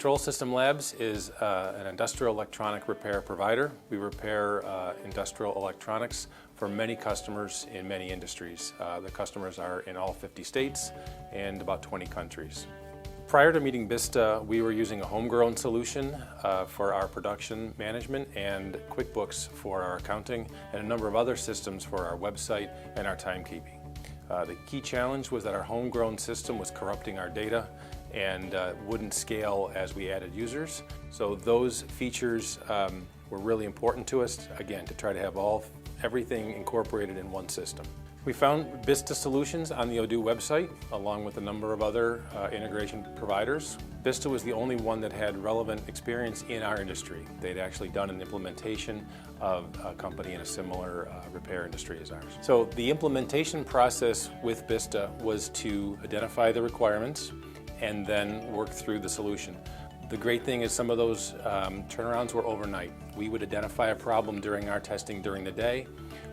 Control System Labs is an industrial electronic repair provider. We repair industrial electronics for many customers in many industries. The customers are in all 50 states and about 20 countries. Prior to meeting Vista, we were using a homegrown solution for our production management and QuickBooks for our accounting and a number of other systems for our website and our timekeeping. The key challenge was that our homegrown system was corrupting our data and wouldn't scale as we added users. So those features were really important to us, again, to try to have everything incorporated in one system. We found Vista Solutions on the Odoo website, along with a number of other integration providers. Vista was the only one that had relevant experience in our industry. They'd actually done an implementation of a company in a similar repair industry as ours. So the implementation process with Vista was to identify the requirements and then work through the solution. The great thing is some of those turnarounds were overnight. We would identify a problem during our testing during the day.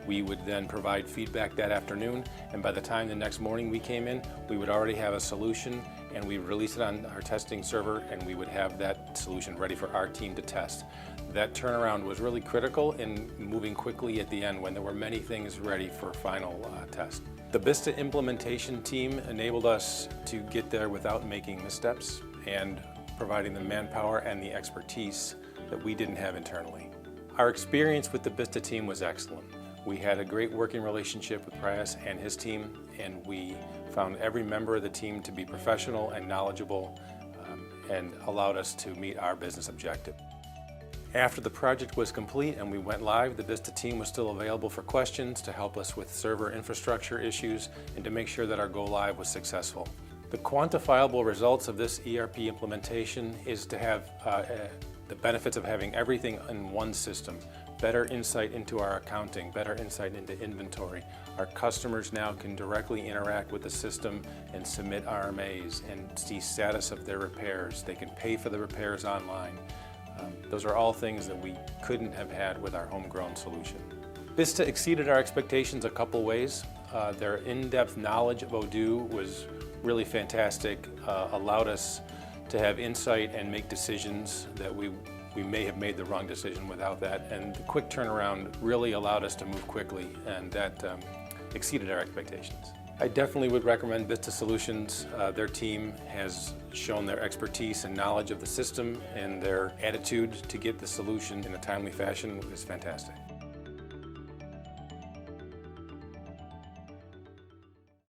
We would then provide feedback that afternoon, and by the time the next morning we came in, we would already have a solution, and we'd release it on our testing server, and we would have that solution ready for our team to test. That turnaround was really critical in moving quickly at the end when there were many things ready for final test. The Vista implementation team enabled us to get there without making missteps and providing the manpower and the expertise that we didn't have internally. Our experience with the Vista team was excellent. We had a great working relationship with Prayas and his team, and we found every member of the team to be professional and knowledgeable and allowed us to meet our business objective. After the project was complete and we went live, the Vista team was still available for questions to help us with server infrastructure issues and to make sure that our go live was successful. The quantifiable results of this ERP implementation is to have the benefits of having everything in one system, better insight into our accounting, better insight into inventory. Our customers now can directly interact with the system and submit RMAs and see status of their repairs. They can pay for the repairs online. Those are all things that we couldn't have had with our homegrown solution. Vista exceeded our expectations a couple ways. Their in-depth knowledge of Odoo was really fantastic, allowed us to have insight and make decisions that we may have made the wrong decision without that, and the quick turnaround really allowed us to move quickly, and that exceeded our expectations. I definitely would recommend Vista Solutions. Their team has shown their expertise and knowledge of the system, and their attitude to get the solution in a timely fashion is fantastic.